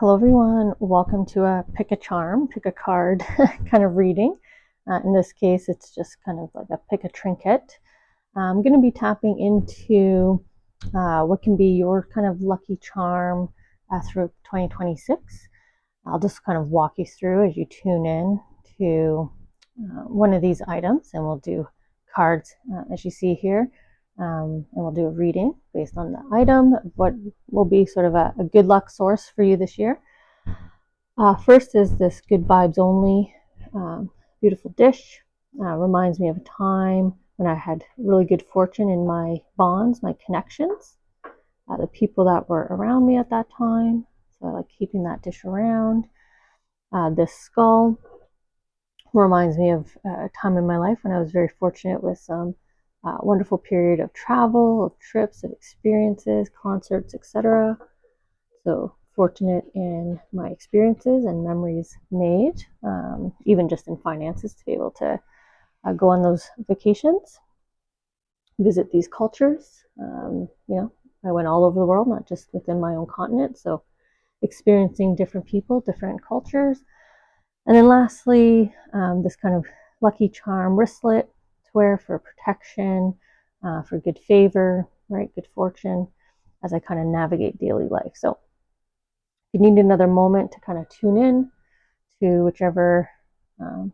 Hello everyone, welcome to a pick a charm, pick a card kind of reading. In this case, it's just kind of like a pick a trinket. I'm going to be tapping into what can be your kind of lucky charm through 2026. I'll just kind of walk you through as you tune in to one of these items, and we'll do cards as you see here. And we'll do a reading based on the item, what will be sort of a good luck source for you this year. First is this good vibes only beautiful dish. Reminds me of a time when I had really good fortune in my bonds, my connections, the people that were around me at that time. So I like keeping that dish around. This skull reminds me of a time in my life when I was very fortunate with some wonderful period of travel, of trips, of experiences, concerts, etc. So fortunate in my experiences and memories made, even just in finances, to be able to go on those vacations, visit these cultures. I went all over the world, not just within my own continent. So experiencing different people, different cultures. And then lastly, this kind of lucky charm wristlet to wear for protection, for good favor, right? Good fortune as I kind of navigate daily life. So if you need another moment to kind of tune in to whichever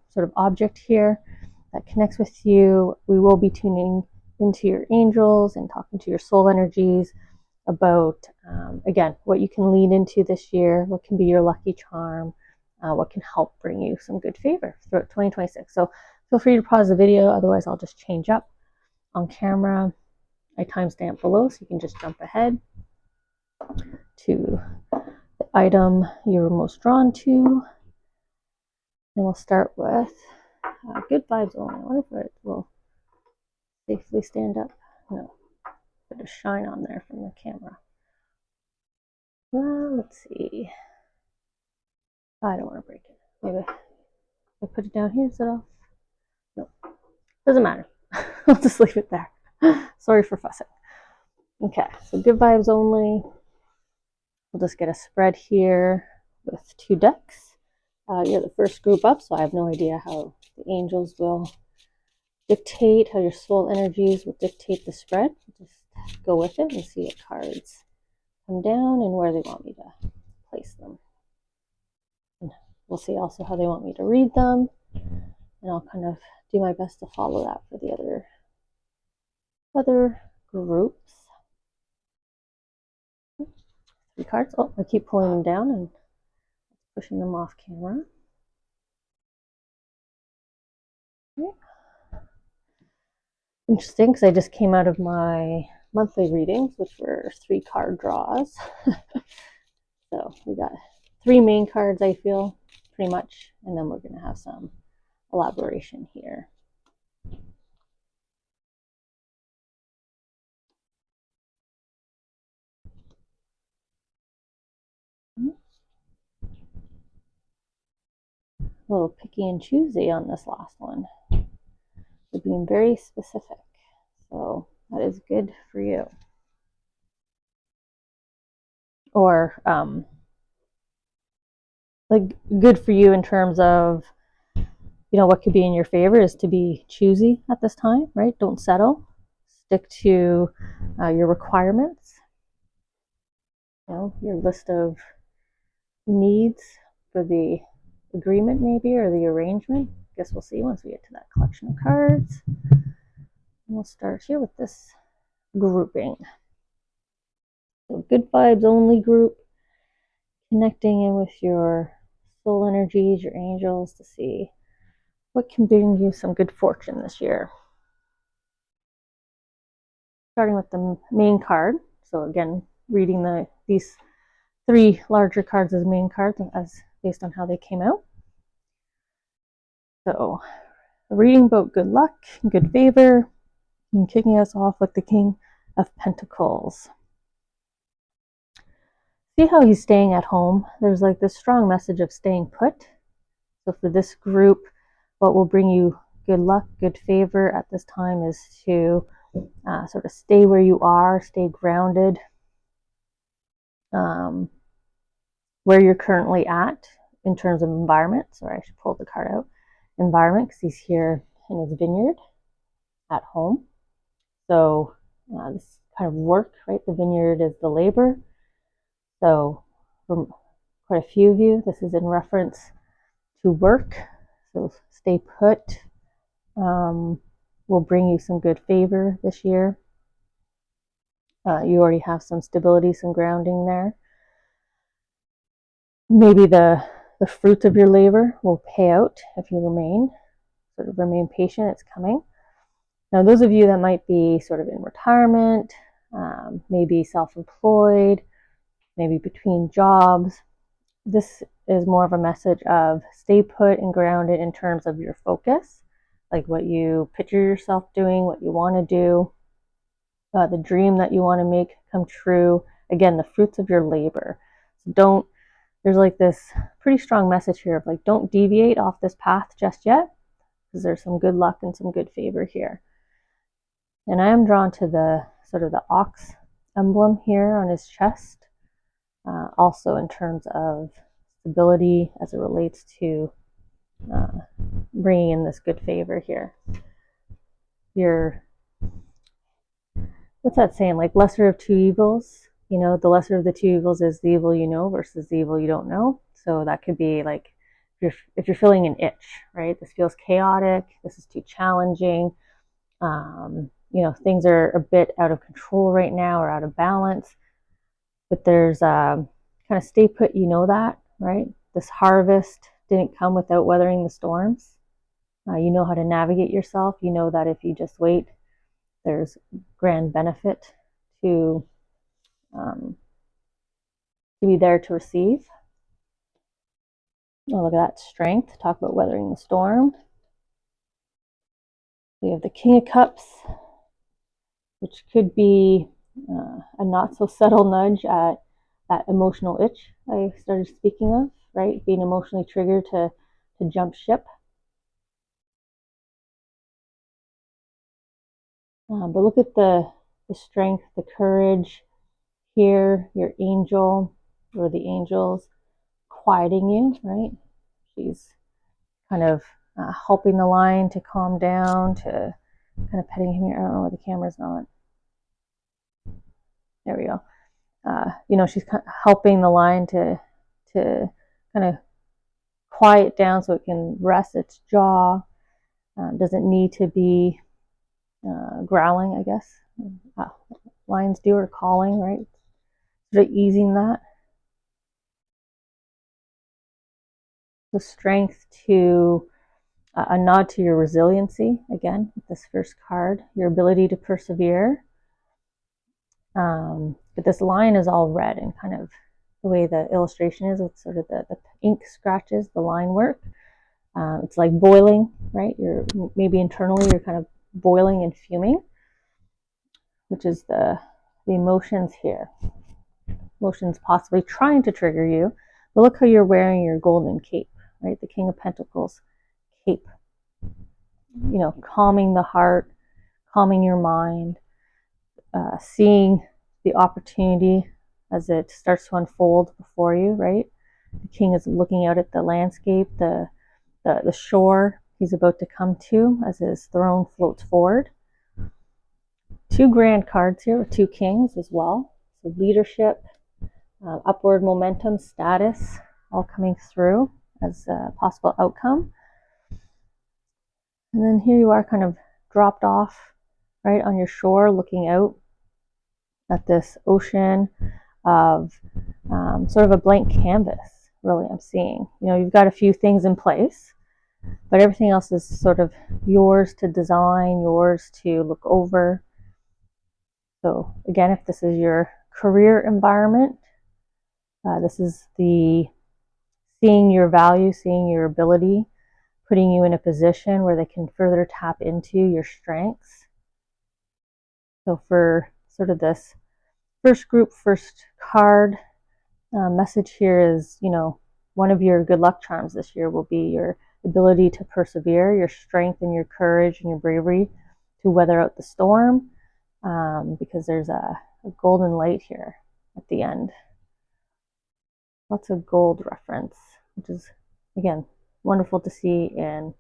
sort of object here that connects with you, we will be tuning into your angels and talking to your soul energies about, again, what you can lean into this year, what can be your lucky charm, what can help bring you some good favor throughout 2026. So feel free to pause the video, otherwise I'll just change up on camera. I timestamp below so you can just jump ahead to the item you're most drawn to. And we'll start with good vibes only. I wonder if it will safely stand up. No, bit of shine on there from the camera. Well, let's see. I don't want to break it. Maybe I put it down here. Is it off? No, doesn't matter. I'll just leave it there. Sorry for fussing. Okay, so good vibes only. We'll just get a spread here with 2 decks. You're the first group up, so I have no idea how the angels will dictate, how your soul energies will dictate the spread. Just go with it and see what cards come down and where they want me to place them. And we'll see also how they want me to read them, and I'll kind of do my best to follow that for the other groups. 3 cards. Oh, I keep pulling them down and pushing them off camera. Okay. Interesting, because I just came out of my monthly readings, which were 3 card draws. So we got 3 main cards, I feel, pretty much, and then we're going to have some elaboration here. A little picky and choosy on this last one. We're being very specific, so that is good for you. Or like good for you in terms of, what could be in your favor is to be choosy at this time, right? Don't settle. Stick to your requirements. Your list of needs for the agreement maybe, or the arrangement. I guess we'll see once we get to that collection of cards. And we'll start here with this grouping. So good vibes only group, connecting in with your soul energies, your angels, to see what can bring you some good fortune this year. Starting with the main card. So again, reading these 3 larger cards as main cards as based on how they came out. So reading about good luck, good favor, and kicking us off with the King of Pentacles. See how he's staying at home? There's like this strong message of staying put. So for this group, what will bring you good luck, good favor at this time is to sort of stay where you are, stay grounded. where you're currently at in terms of environment. Sorry, I should pull the card out. Environment, because he's here in his vineyard at home. So this kind of work, right? The vineyard is the labor. So for quite a few of you, this is in reference to work. So stay put will bring you some good favor this year. You already have some stability, some grounding there. Maybe the fruits of your labor will pay out if you remain patient. It's coming. Now, those of you that might be sort of in retirement, maybe self-employed, maybe between jobs, this is more of a message of stay put and grounded in terms of your focus, like what you picture yourself doing, what you want to do, the dream that you want to make come true. Again, the fruits of your labor. So there's like this pretty strong message here of like, don't deviate off this path just yet, because there's some good luck and some good favor here. And I am drawn to the sort of the ox emblem here on his chest, also in terms of stability as it relates to bringing in this good favor here. What's that saying? Like, lesser of two evils. You know, the lesser of the two evils is the evil you know versus the evil you don't know. So that could be like, if you're feeling an itch, right? This feels chaotic. This is too challenging. You know, things are a bit out of control right now or out of balance. But there's kind of stay put, you know that, right? This harvest didn't come without weathering the storms. You know how to navigate yourself. You know that if you just wait, there's grand benefit to be there to receive. Oh, look at that strength. Talk about weathering the storm. We have the King of Cups, which could be a not so subtle nudge at that emotional itch I started speaking of, right? Being emotionally triggered to jump ship. But look at the strength, the courage here, your angel or the angels quieting you, right? She's kind of helping the lion to calm down, to kind of petting him here. I don't know why the camera's not. There we go. You know, she's helping the lion to kind of quiet down so it can rest its jaw. Doesn't need to be growling, I guess. Lions do, or calling, right? Sort of easing that. The strength to a nod to your resiliency, again, with this first card, your ability to persevere. But this line is all red, and kind of the way the illustration is, with sort of the ink scratches, the line work. It's like boiling, right? You're maybe internally you're kind of boiling and fuming, which is the emotions here. Emotions possibly trying to trigger you. But look how you're wearing your golden cape, right? The King of Pentacles cape. You know, calming the heart, calming your mind, seeing the opportunity as it starts to unfold before you, right? The king is looking out at the landscape, the shore he's about to come to as his throne floats forward. Two grand cards here with two kings as well. So leadership, upward momentum, status, all coming through as a possible outcome. And then here you are kind of dropped off, right, on your shore, looking out at this ocean of sort of a blank canvas, really, I'm seeing. You know, you've got a few things in place, but everything else is sort of yours to design, yours to look over. So again, if this is your career environment, this is the seeing your value, seeing your ability, putting you in a position where they can further tap into your strengths. So for sort of this first group, first card, message here is, you know, one of your good luck charms this year will be your ability to persevere, your strength and your courage and your bravery to weather out the storm, because there's a golden light here at the end. Lots of gold reference, which is, again, wonderful to see in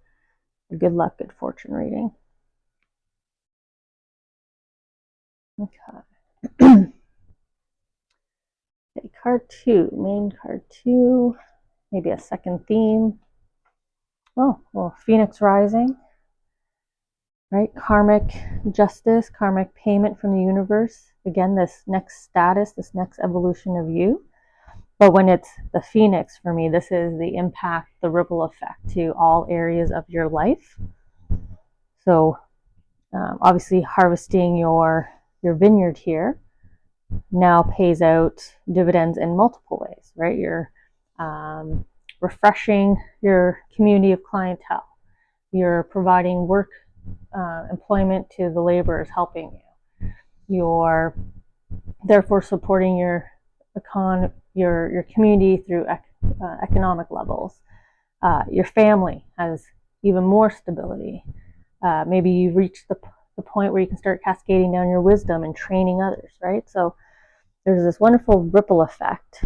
a good luck, good fortune reading. Okay. Okay, card 2, main card 2, maybe a second theme. Oh, well, Phoenix rising, right? Karmic justice, karmic payment from the universe. Again, this next status, this next evolution of you. But when it's the Phoenix, for me, this is the impact, the ripple effect to all areas of your life. So obviously harvesting your vineyard here now pays out dividends in multiple ways, right? You're refreshing your community of clientele. You're providing work, employment to the laborers helping you. You're therefore supporting your community through economic levels. Your family has even more stability. Maybe you've reached the point where you can start cascading down your wisdom and training others, right? So there's this wonderful ripple effect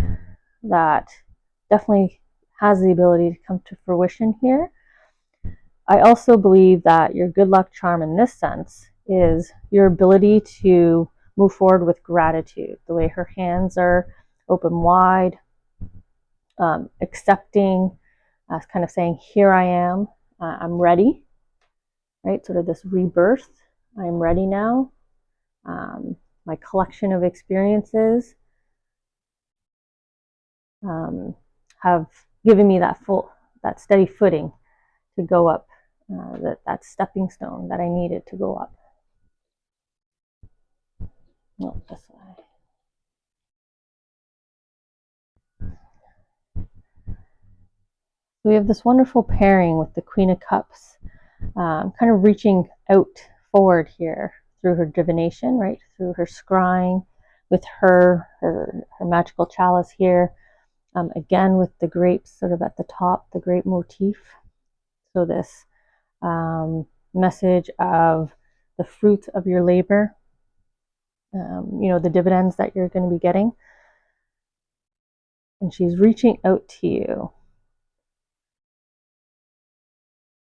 that definitely has the ability to come to fruition here. I also believe that your good luck charm in this sense is your ability to move forward with gratitude. The way her hands are open wide, accepting, kind of saying, here I am, I'm ready, right? Sort of this rebirth. I'm ready now. My collection of experiences have given me that steady footing to go up, that stepping stone that I needed to go up. No, this way. So we have this wonderful pairing with the Queen of Cups, kind of reaching out forward here through her divination, right? Through her scrying, with her magical chalice here. Again, with the grapes sort of at the top, the grape motif. So this message of the fruit of your labor, the dividends that you're going to be getting. And she's reaching out to you.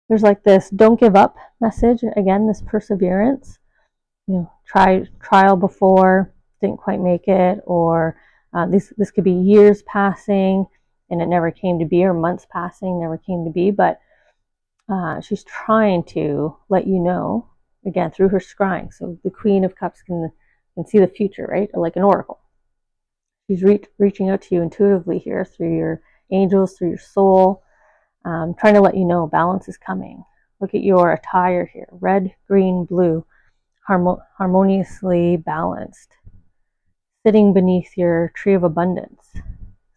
There's like this don't give up message. Again, this perseverance. Trial before, didn't quite make it, or this could be years passing and it never came to be, or months passing, never came to be, but she's trying to let you know, again, through her scrying. So the Queen of Cups can see the future, right? Like an oracle. She's reaching out to you intuitively here through your angels, through your soul, trying to let you know balance is coming. Look at your attire here, red, green, blue, harmoniously balanced, sitting beneath your tree of abundance.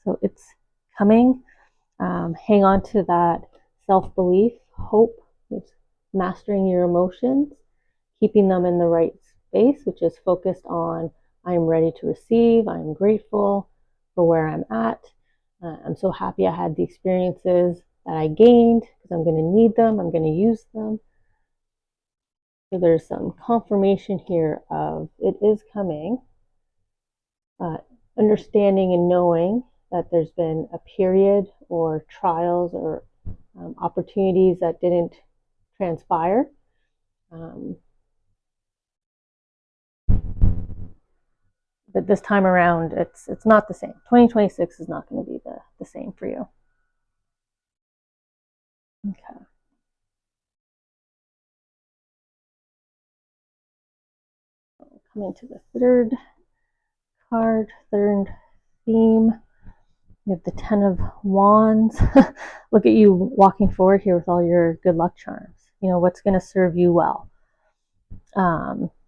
So it's coming. Hang on to that self-belief, hope, mastering your emotions, keeping them in the right space, which is focused on I'm ready to receive, I'm grateful for where I'm at. I'm so happy I had the experiences that I gained because I'm going to need them, I'm going to use them. So there's some confirmation here of it is coming, understanding and knowing that there's been a period or trials or opportunities that didn't transpire. But this time around, it's not the same. 2026 is not going to be the same for you. Okay. Coming to the third card, third theme. You have the Ten of Wands. Look at you walking forward here with all your good luck charms. What's going to serve you well.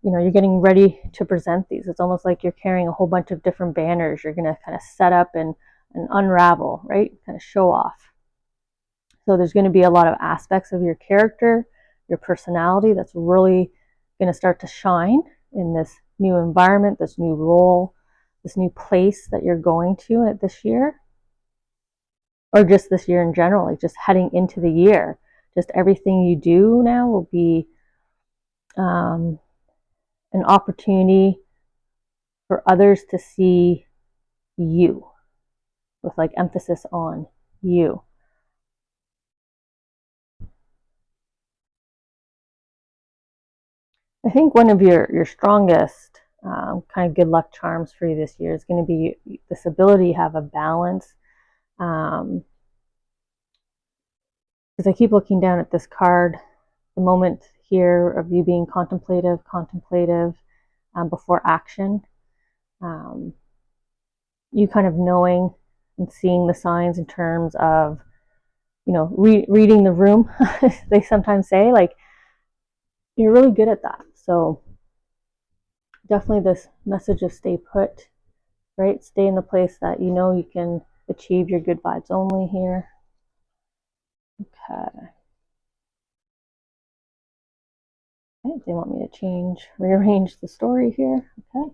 You're getting ready to present these. It's almost like you're carrying a whole bunch of different banners. You're going to kind of set up and unravel, right? Kind of show off. So there's going to be a lot of aspects of your character, your personality that's really going to start to shine in this new environment, this new role, this new place that you're going to this year, or just this year in general, like just heading into the year. Just everything you do now will be an opportunity for others to see you. with like emphasis on you. I think one of your strongest kind of good luck charms for you this year is going to be this ability to have a balance. Because I keep looking down at this card, the moment here of you being contemplative before action. You kind of knowing and seeing the signs in terms of, you know, reading the room. They sometimes say, like, you're really good at that. So definitely this message of stay put, right? Stay in the place that you know you can achieve your good vibes only here. Okay. Okay, they want me to rearrange the story here. Okay.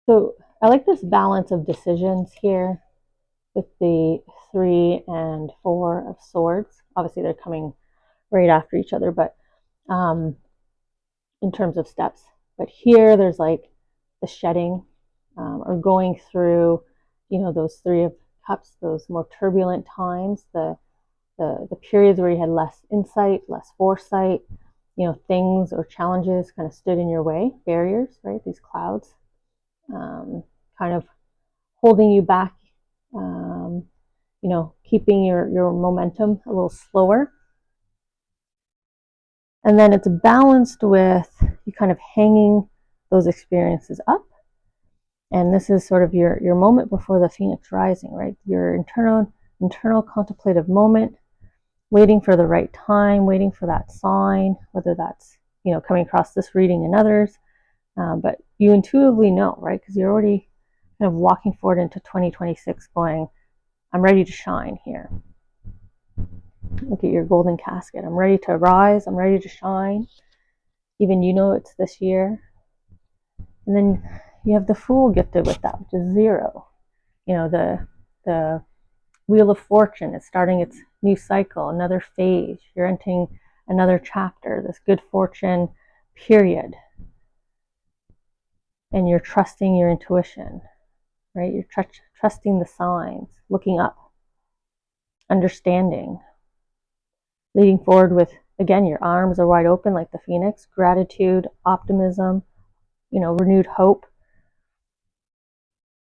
So I like this balance of decisions here with the 3 and 4 of swords. Obviously, they're coming right after each other, but in terms of steps. But here, there's like the shedding or going through, you know, those 3 of cups, those more turbulent times, the periods where you had less insight, less foresight, you know, things or challenges kind of stood in your way, barriers, right? These clouds kind of holding you back, you know, keeping your momentum a little slower. And then it's balanced with you kind of hanging those experiences up. And this is sort of your moment before the phoenix rising, right? Your internal contemplative moment, waiting for the right time, waiting for that sign, whether that's, you know, coming across this reading and others. But you intuitively know, right? Because you're already kind of walking forward into 2026 going, I'm ready to shine here. Look at your golden casket. I'm ready to rise. I'm ready to shine. Even you know it's this year. And then you have the Fool gifted with that, which is 0. You know, the Wheel of Fortune is starting its new cycle, another phase. You're entering another chapter, this good fortune period. And you're trusting your intuition, right? You're trusting the signs, looking up, understanding, leading forward with, again, your arms are wide open like the phoenix, gratitude, optimism, you know, renewed hope.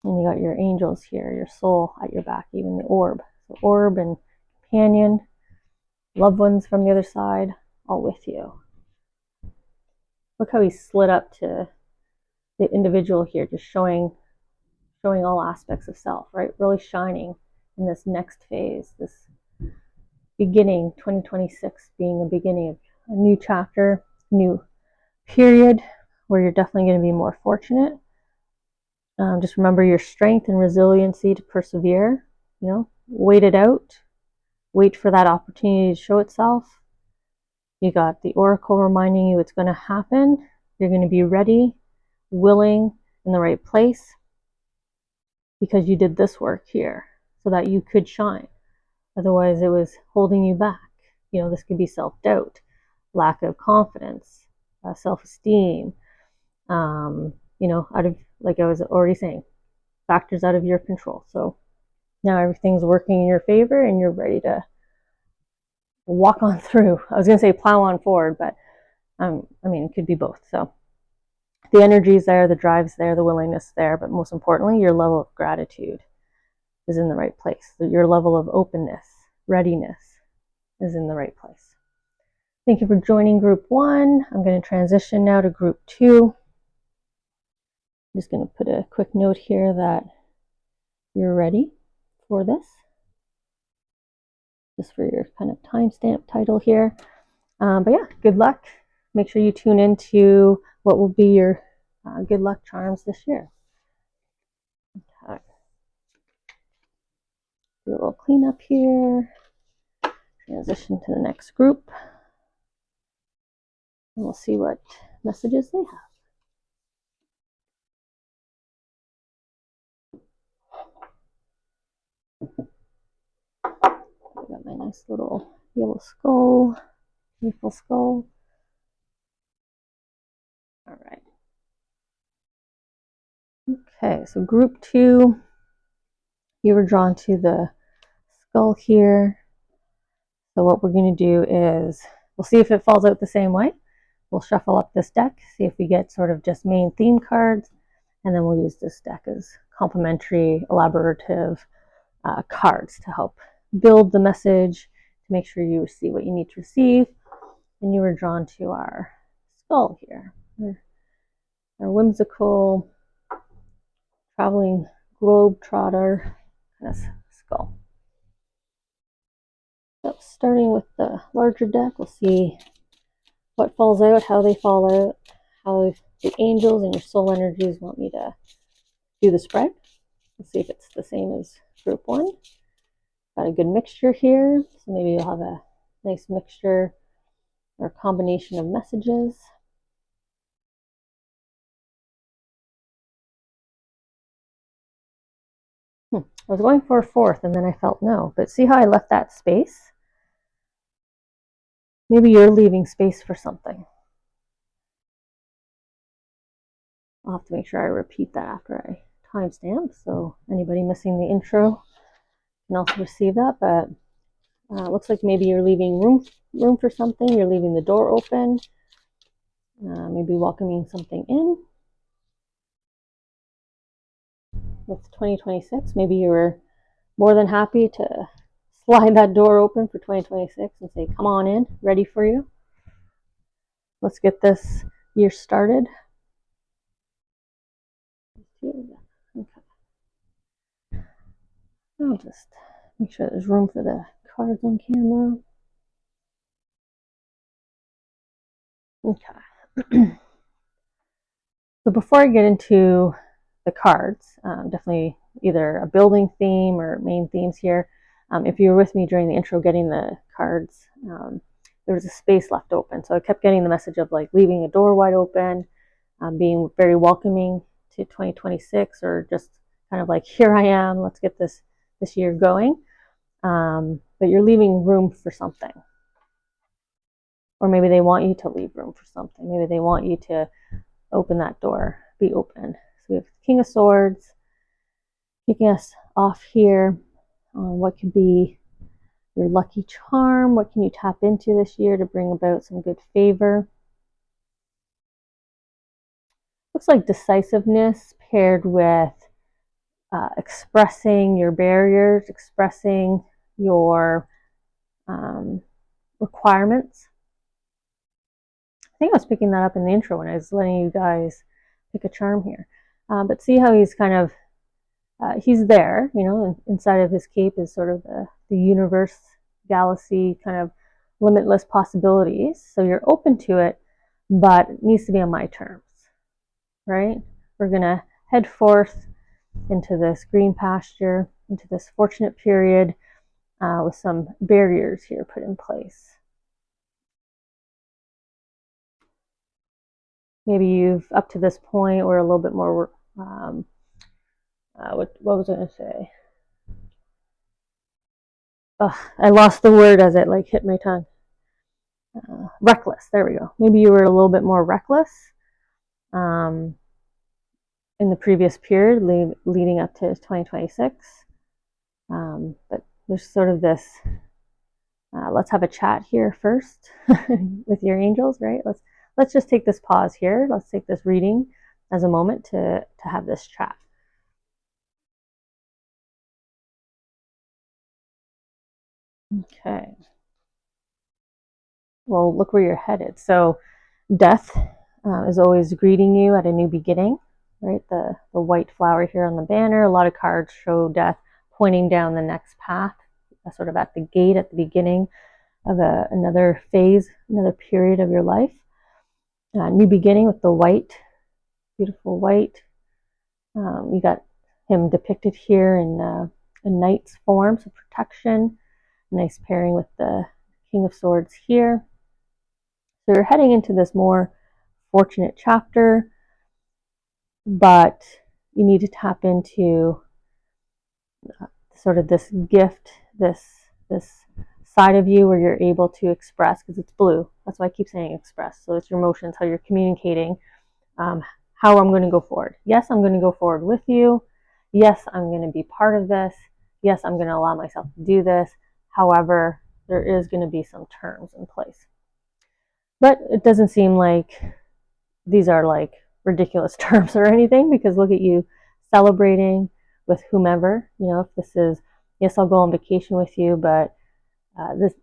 And you got your angels here, your soul at your back, even the orb. So orb and companion, loved ones from the other side, all with you. Look how he slid up to the individual here, just showing all aspects of self, right? Really shining in this next phase, this beginning, 2026 being the beginning of a new chapter, new period where you're definitely going to be more fortunate. Just remember your strength and resiliency to persevere, you know, wait it out, wait for that opportunity to show itself. You got the oracle reminding you it's going to happen. You're going to be ready, willing, in the right place because you did this work here so that you could shine. Otherwise, it was holding you back. You know, this could be self-doubt, lack of confidence, self-esteem, you know, out of, like I was already saying, factors out of your control. So now everything's working in your favor and you're ready to walk on through. I was going to say plow on forward, but I mean, it could be both. So the energy's there, the drive's there, the willingness there, but most importantly, your level of gratitude is in the right place. Your level of openness, readiness is in the right place. Thank you for joining group 1. I'm going to transition now to group 2. I'm just going to put a quick note here that you're ready for this. Just for your kind of timestamp title here. But yeah, good luck. Make sure you tune into what will be your good luck charms this year. Okay. Do a little cleanup here. Transition to the next group. And we'll see what messages they have. I got my nice little yellow skull, beautiful skull. Okay, so group 2, you were drawn to the skull here. So what we're going to do is we'll see if it falls out the same way. We'll shuffle up this deck, see if we get sort of just main theme cards, and then we'll use this deck as complementary, elaborative cards to help build the message, to make sure you receive what you need to receive. And you were drawn to our skull here, our whimsical traveling globe-trotter kind of skull. So starting with the larger deck, we'll see what falls out, how they fall out, how the angels and your soul energies want me to do the spread. We'll see if it's the same as group 1. Got a good mixture here, so maybe you'll have a nice mixture or combination of messages. I was going for a 4th and then I felt no, but see how I left that space? Maybe you're leaving space for something. I'll have to make sure I repeat that after I timestamp, so anybody missing the intro can also receive that. But looks like maybe you're leaving room for something. You're leaving the door open, maybe welcoming something in. With 2026, maybe you were more than happy to slide that door open for 2026 and say, come on in, ready for you. Let's get this year started. Okay. I'll just make sure there's room for the cards on camera. Okay. So before I get into the cards, definitely either a building theme or main themes here. If you were with me during the intro getting the cards, there was a space left open. So I kept getting the message of like leaving a door wide open, being very welcoming to 2026, or just kind of like, here I am, let's get this year going. But you're leaving room for something. Or maybe they want you to leave room for something. Maybe they want you to open that door, be open. So we have King of Swords kicking us off here on what could be your lucky charm. What can you tap into this year to bring about some good favor? Looks like decisiveness paired with expressing your barriers, expressing your requirements. I think I was picking that up in the intro when I was letting you guys pick a charm here. But see how he's kind of, he's there, you know, and inside of his cape is sort of the universe, galaxy, kind of limitless possibilities. So you're open to it, but it needs to be on my terms, right? We're going to head forth into this green pasture, into this fortunate period with some barriers here put in place. Maybe you've, up to this point, or a little bit more, what was I going to say? I lost the word as it like hit my tongue. Reckless, there we go. Maybe you were a little bit more reckless in the previous period leading up to 2026. But there's sort of this, let's have a chat here first with your angels, right? Let's just take this pause here. Let's take this reading as a moment to have this chat. Okay. Well, look where you're headed. So death is always greeting you at a new beginning, right? The white flower here on the banner. A lot of cards show death pointing down the next path, sort of at the gate, at the beginning of another phase, another period of your life. New beginning with the white, beautiful white. You got him depicted here in a knight's form, so protection. Nice pairing with the King of Swords here. So you're heading into this more fortunate chapter, but you need to tap into sort of this gift, this side of you where you're able to express, because it's blue. That's why I keep saying express. So it's your emotions, how you're communicating, how I'm going to go forward. Yes, I'm going to go forward with you. Yes, I'm going to be part of this. Yes, I'm going to allow myself to do this. However, there is going to be some terms in place. But it doesn't seem like these are like ridiculous terms or anything, because look at you celebrating with whomever. You know, if this is, yes, I'll go on vacation with you, but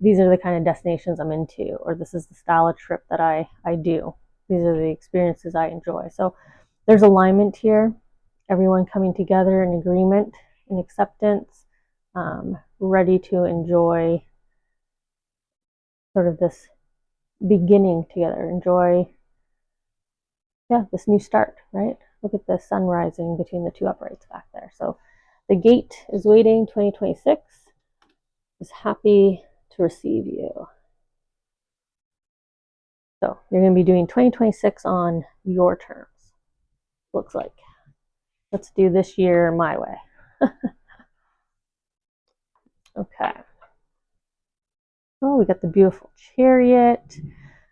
these are the kind of destinations I'm into, or this is the style of trip that I do. These are the experiences I enjoy. So there's alignment here, everyone coming together in agreement and acceptance, ready to enjoy sort of this beginning together, enjoy, yeah, this new start, right? Look at the sun rising between the two uprights back there. So the gate is waiting. 2026 is happy to receive you. So you're going to be doing 2026 on your terms, looks like. Let's do this year my way. Okay. Oh, we got the beautiful chariot.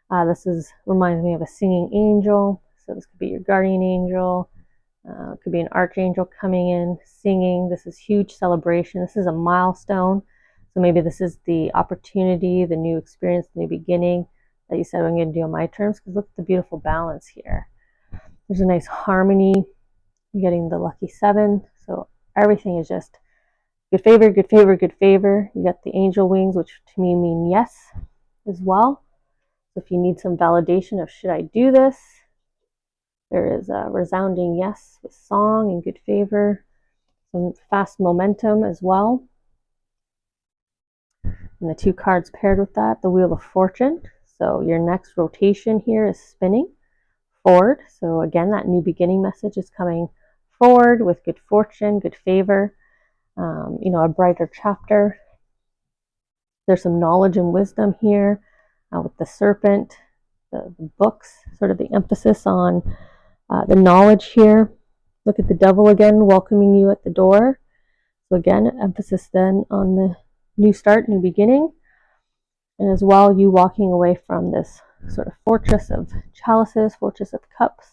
This reminds me of a singing angel. So this could be your guardian angel. It could be an archangel coming in, singing. This is huge celebration. This is a milestone. So maybe this is the opportunity, the new experience, the new beginning that you said I'm going to do on my terms. Because look at the beautiful balance here. There's a nice harmony. You're getting the lucky 7. So everything is just good favor, good favor, good favor. You got the angel wings, which to me mean yes as well. So if you need some validation of should I do this, there is a resounding yes with song and good favor, some fast momentum as well. And the 2 cards paired with that, the Wheel of Fortune. So your next rotation here is spinning forward. So again, that new beginning message is coming forward with good fortune, good favor, a brighter chapter. There's some knowledge and wisdom here with the serpent, the books, sort of the emphasis on the knowledge here. Look at the devil again, welcoming you at the door. So again, emphasis then on the new start, new beginning. And as well, you walking away from this sort of fortress of chalices, fortress of cups,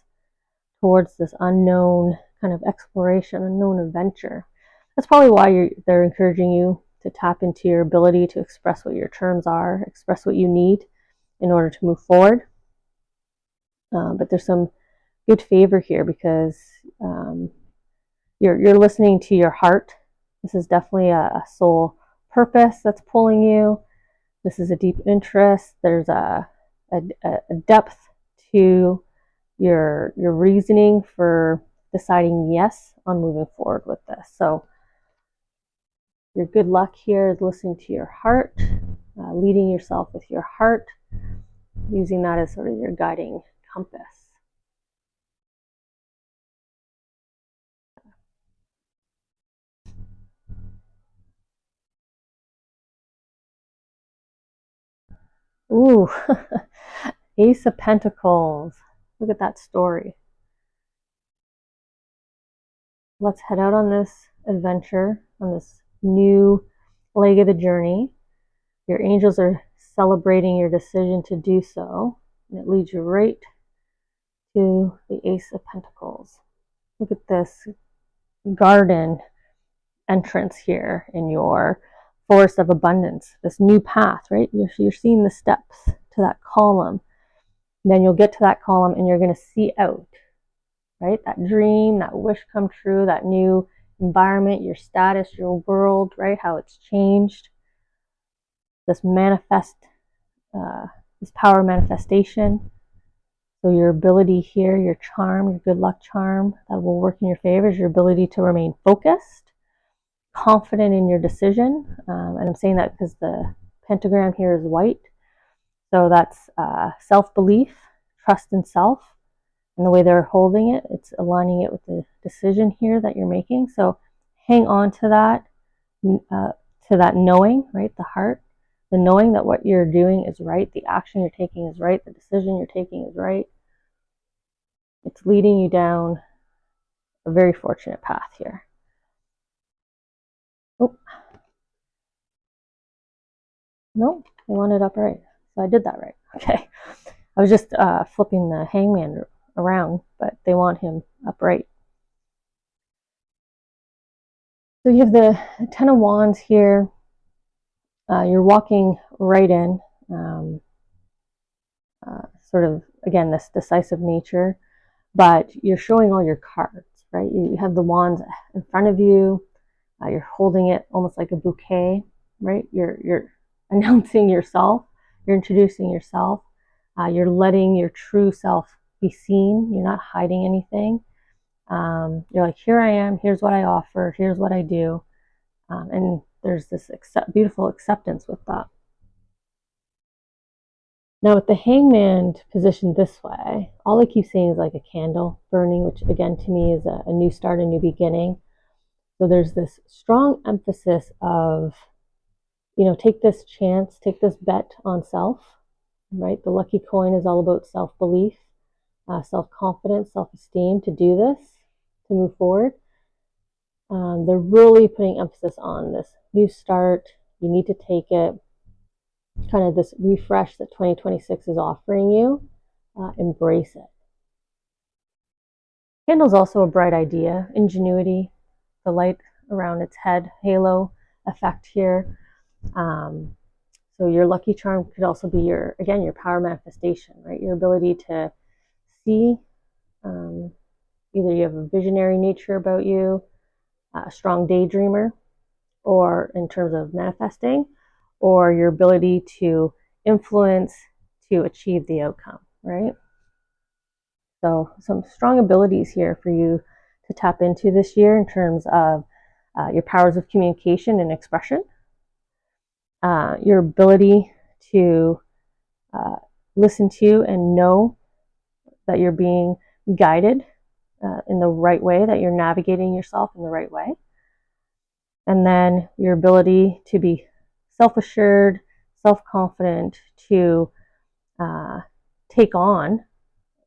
towards this unknown kind of exploration, unknown adventure. That's probably why they're encouraging you to tap into your ability to express what your terms are, express what you need in order to move forward. But there's some good favor here because you're listening to your heart. This is definitely a soul purpose that's pulling you. This is a deep interest. There's a depth to your reasoning for deciding yes on moving forward with this. So your good luck here is listening to your heart, leading yourself with your heart, using that as sort of your guiding compass. Ooh, Ace of Pentacles. Look at that story. Let's head out on this adventure, on this new leg of the journey. Your angels are celebrating your decision to do so, and it leads you right to the Ace of Pentacles. Look at this garden entrance here in your forest of abundance, this new path, right? You're seeing the steps to that column. Then you'll get to that column and you're going to see out, right? That dream, that wish come true, that new environment, your status, your world, right? How it's changed. This this power manifestation. So your ability here, your charm, your good luck charm that will work in your favor is your ability to remain focused, confident in your decision. And I'm saying that because the pentagram here is white. So that's self-belief, trust in self. And the way they're holding it, it's aligning it with the decision here that you're making. So hang on to that knowing, right? The heart, the knowing that what you're doing is right, the action you're taking is right, the decision you're taking is right. It's leading you down a very fortunate path here. Oh, no, I want it upright. So I did that right. Okay. I was just flipping the hangman around, but they want him upright. So you have the Ten of Wands here. You're walking right in, sort of, again, this decisive nature, but you're showing all your cards, right? You have the wands in front of you. You're holding it almost like a bouquet, right? You're announcing yourself. You're introducing yourself. You're letting your true self be seen. You're not hiding anything. You're like, here I am. Here's what I offer. Here's what I do. And there's this beautiful acceptance with that. Now with the Hangman positioned this way, all I keep seeing is like a candle burning, which again to me is a new start, a new beginning. So there's this strong emphasis of, take this chance, take this bet on self, right? The lucky coin is all about self-belief, self-confidence, self-esteem to do this, to move forward. They're really putting emphasis on this new start. You need to take it, kind of this refresh that 2026 is offering you. Embrace it. Candle's also a bright idea, ingenuity, the light around its head, halo effect here. So your lucky charm could also be your power manifestation, right? Your ability to see, either you have a visionary nature about you, a strong daydreamer, or in terms of manifesting, or your ability to influence to achieve the outcome, right? So some strong abilities here for you to tap into this year in terms of your powers of communication and expression, your ability to listen to and know that you're being guided in the right way, that you're navigating yourself in the right way. And then your ability to be self-assured, self-confident, to take on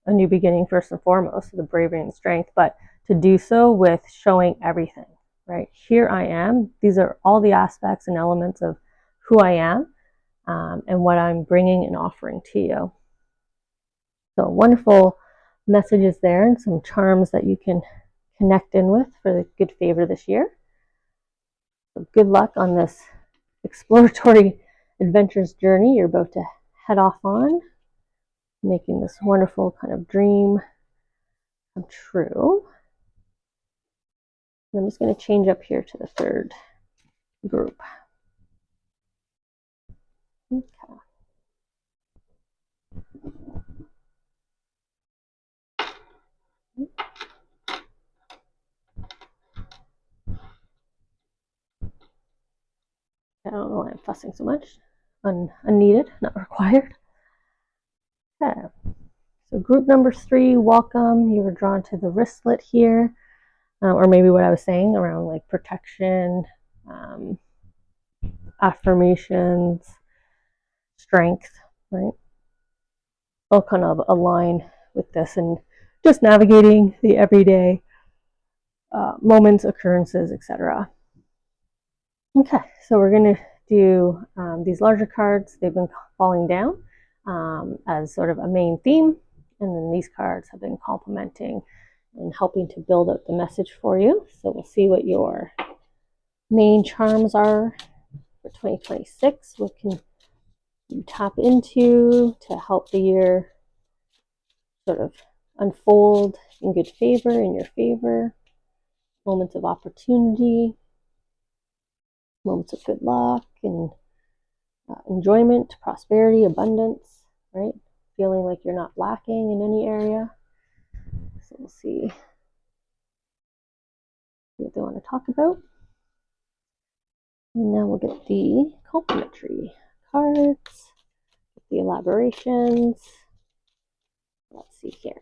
a new beginning first and foremost, the bravery and strength, but to do so with showing everything, right? Here I am. These are all the aspects and elements of who I am, and what I'm bringing and offering to you. So wonderful messages there and some charms that you can connect in with for the good favor this year. So good luck on this exploratory adventures journey you're about to head off on, making this wonderful kind of dream come true. And I'm just going to change up here to the third group. Okay. I don't know why I'm fussing so much. Unneeded, not required. Okay. So group number 3, welcome. You were drawn to the wristlet here, or maybe what I was saying around like protection, affirmations, strength, right? All kind of align with this and just navigating the everyday moments, occurrences, etc. Okay, so we're going to do these larger cards. They've been falling down as sort of a main theme, and then these cards have been complementing and helping to build out the message for you. So we'll see what your main charms are for 2026. What can you tap into to help the year sort of unfold in good favor, in your favor? Moments of opportunity, moments of good luck and enjoyment, prosperity, abundance, right? Feeling like you're not lacking in any area. So we'll see what they want to talk about. And now we'll get the complimentary cards, the elaborations. Let's see here.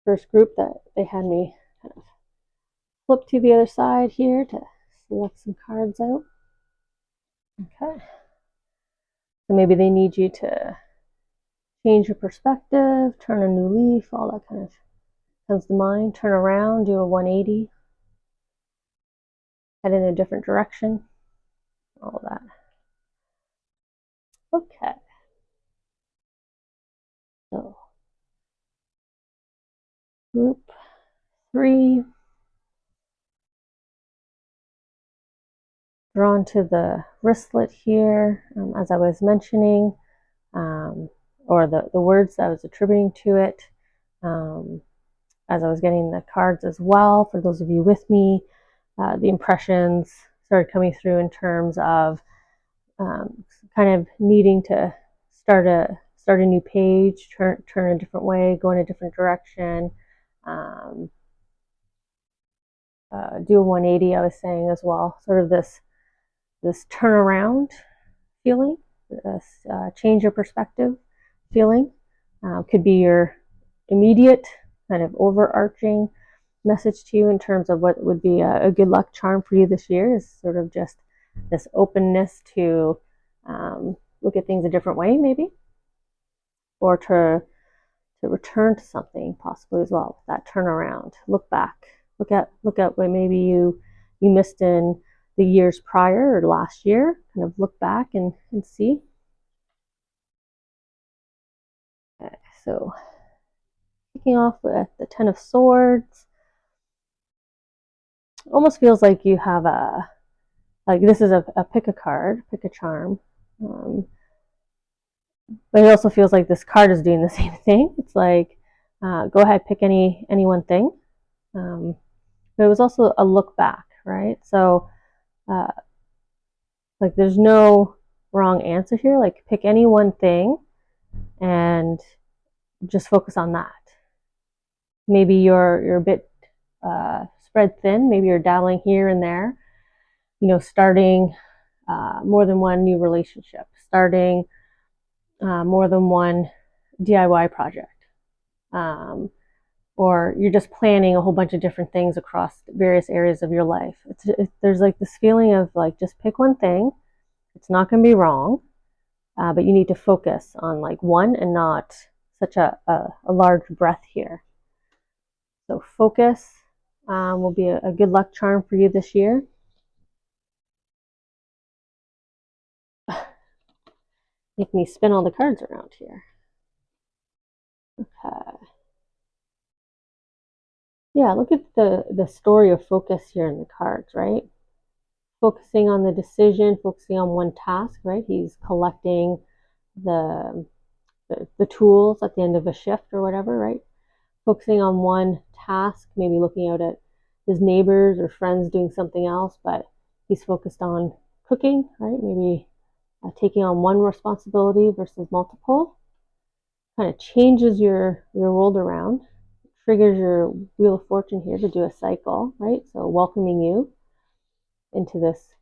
First group that they had me kind of flip to the other side here to select some cards out. Okay. So maybe they need you to change your perspective, turn a new leaf, all that kind of comes to mind. Turn around, do a 180, head in a different direction, all that. Okay. So, group 3, drawn to the wristlet here, as I was mentioning, or the words that I was attributing to it, as I was getting the cards as well. For those of you with me, the impressions started coming through in terms of kind of needing to start a new page, turn a different way, go in a different direction, do a 180. I was saying as well, sort of this turnaround feeling, this change your perspective feeling. Could be your immediate kind of overarching message to you in terms of what would be a good luck charm for you this year, is sort of just this openness to look at things a different way, maybe, or to return to something possibly as well. That turnaround, look back, look at what maybe you missed in the years prior or last year. Kind of look back and see. Okay, so kicking off with the Ten of Swords. Almost feels like you have this is a pick a card, pick a charm. But it also feels like this card is doing the same thing. It's like, go ahead, pick any one thing. But it was also a look back, right? So, like, there's no wrong answer here. Like, pick any one thing and just focus on that. Maybe you're a bit spread thin. Maybe you're dabbling here and there. Starting more than one new relationship, starting more than one DIY project, or you're just planning a whole bunch of different things across various areas of your life. There's like this feeling of like, just pick one thing. It's not going to be wrong, but you need to focus on like one and not such a large breath here. So focus will be a good luck charm for you this year. Make me spin all the cards around here. Okay. Yeah, look at the story of focus here in the cards, right? Focusing on the decision, focusing on one task, right? He's collecting the tools at the end of a shift or whatever, right? Focusing on one task, maybe looking out at his neighbors or friends doing something else, but he's focused on cooking, right? Maybe taking on one responsibility versus multiple. Kind of changes your world around, triggers your wheel of fortune here to do a cycle, right? So welcoming you into this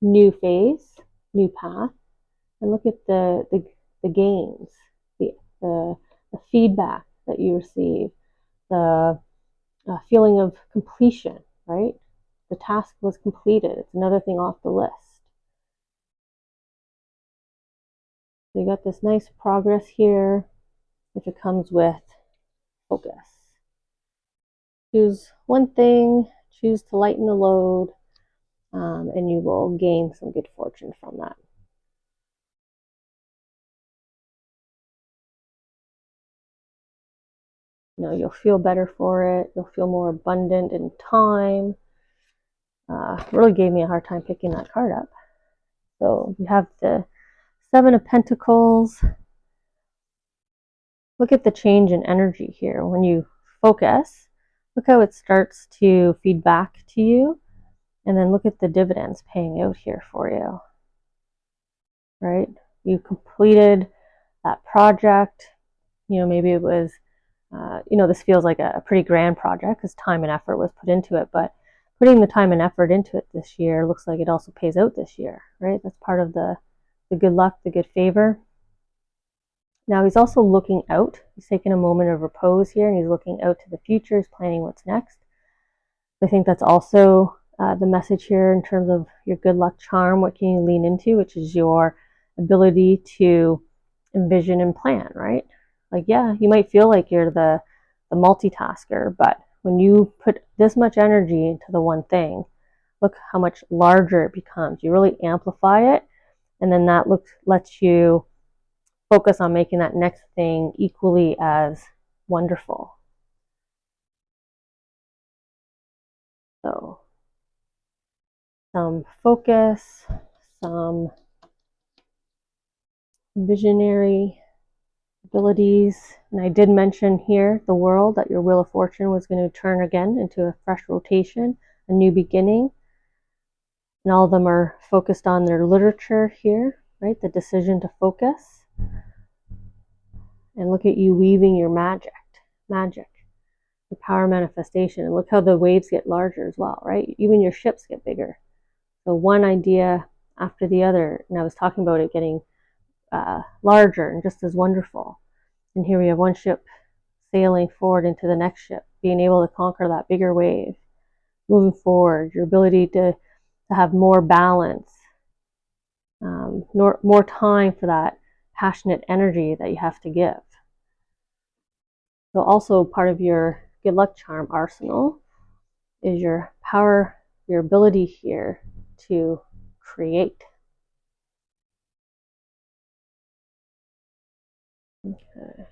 new phase, new path, and look at the gains, the feedback that you receive, the feeling of completion, right? The task was completed. It's another thing off the list. So you got this nice progress here if it comes with focus. Choose one thing, choose to lighten the load, and you will gain some good fortune from that. You'll feel better for it. You'll feel more abundant in time. Really gave me a hard time picking that card up. So we have the Seven of Pentacles. Look at the change in energy here. When you focus, look how it starts to feed back to you. And then look at the dividends paying out here for you. Right? You completed that project. Maybe it was, this feels like a pretty grand project because time and effort was put into it. But putting the time and effort into it this year looks like it also pays out this year, right? That's part of the good luck, the good favor. Now he's also looking out. He's taking a moment of repose here, and he's looking out to the future. He's planning what's next. I think that's also the message here in terms of your good luck charm. What can you lean into, which is your ability to envision and plan, right? Like, yeah, you might feel like you're the the multitasker, but when you put this much energy into the one thing, look how much larger it becomes. You really amplify it, and then that lets you focus on making that next thing equally as wonderful. So some focus, some visionary abilities. And I did mention here the world, that your Wheel of Fortune was going to turn again into a fresh rotation, a new beginning. And all of them are focused on their literature here, right? The decision to focus. And look at you weaving your magic, the power manifestation. And look how the waves get larger as well, right? Even your ships get bigger. So one idea after the other, and I was talking about it getting larger and just as wonderful. And here we have one ship sailing forward into the next ship, being able to conquer that bigger wave, moving forward, your ability to have more balance, more time for that passionate energy that you have to give. So also part of your good luck charm arsenal is your power, your ability here to create. Okay.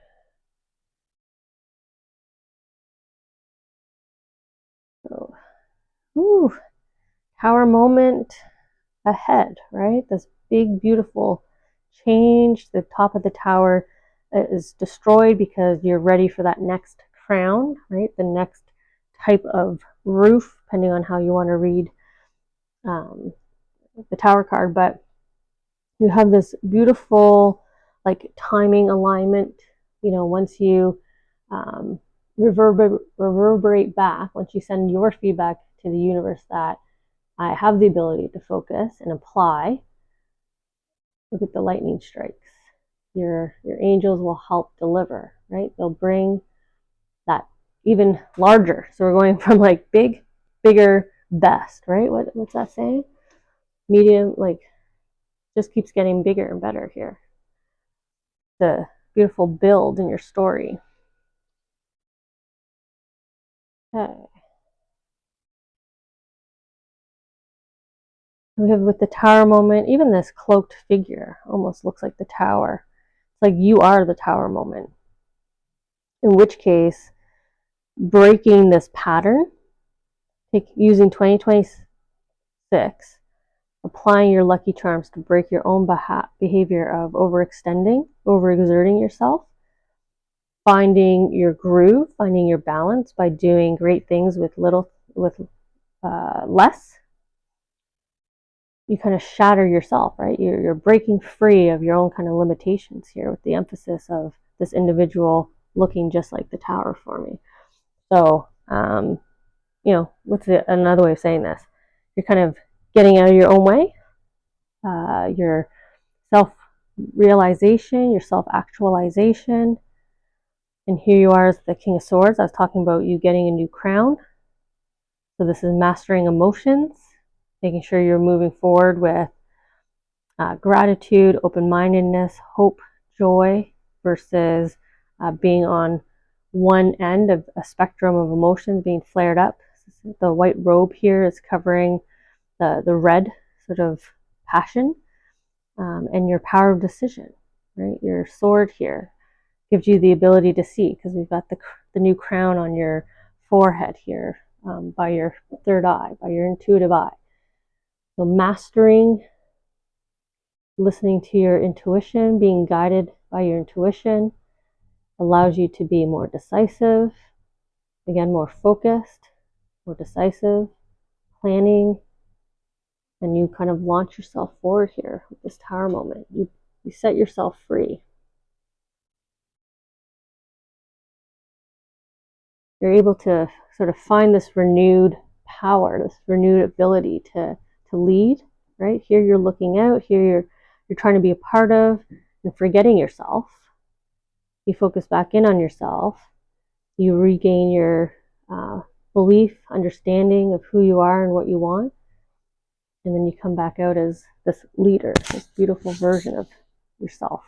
So, tower moment ahead, right? This big, beautiful change. The top of the tower is destroyed because you're ready for that next crown, right? The next type of roof, depending on how you want to read the tower card. But you have this beautiful, like, timing alignment. You know, once you reverberate back, once you send your feedback to the universe that I have the ability to focus and apply, look at the lightning strikes. Your angels will help deliver, right? They'll bring that even larger. So we're going from like big, bigger, best, right? What's that saying? Medium, like, just keeps getting bigger and better here. The beautiful build in your story. Okay. We have with the tower moment, even this cloaked figure almost looks like the tower. It's like you are the tower moment. In which case, breaking this pattern, using 2026, applying your lucky charms to break your own behavior of overextending, overexerting yourself, finding your groove, finding your balance by doing great things with less. You kind of shatter yourself, right? You're breaking free of your own kind of limitations here, with the emphasis of this individual looking just like the tower for me. So, what's another way of saying this? You're kind of getting out of your own way, your self-realization, your self-actualization. And here you are as the King of Swords. I was talking about you getting a new crown. So this is mastering emotions, making sure you're moving forward with gratitude, open-mindedness, hope, joy, versus being on one end of a spectrum of emotions being flared up. The white robe here is covering the red sort of passion, and your power of decision, right? Your sword here gives you the ability to see, because we've got the new crown on your forehead here, by your third eye, by your intuitive eye. So mastering, listening to your intuition, being guided by your intuition, allows you to be more decisive, again, more focused, more decisive, planning, and you kind of launch yourself forward here with this tower moment. You set yourself free. You're able to sort of find this renewed power, this renewed ability to lead, right? Here you're looking out, here you're trying to be a part of, and forgetting yourself. You focus back in on yourself. You regain your belief, understanding of who you are and what you want. And then you come back out as this leader, this beautiful version of yourself.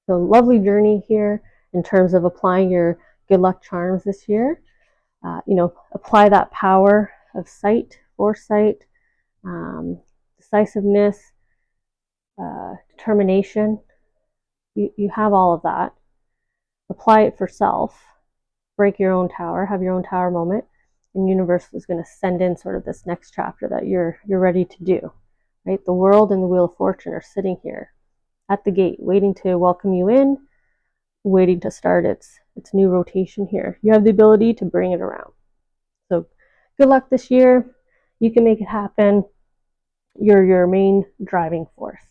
So lovely journey here in terms of applying your good luck charms this year. Apply that power of sight, foresight, decisiveness, determination. You have all of that. Apply it for self. Break your own tower, have your own tower moment, and universe is going to send in sort of this next chapter that you're ready to do. Right? The world and the Wheel of Fortune are sitting here at the gate, waiting to welcome you in, waiting to start its new rotation here. You have the ability to bring it around. So good luck this year. You can make it happen. You're your main driving force.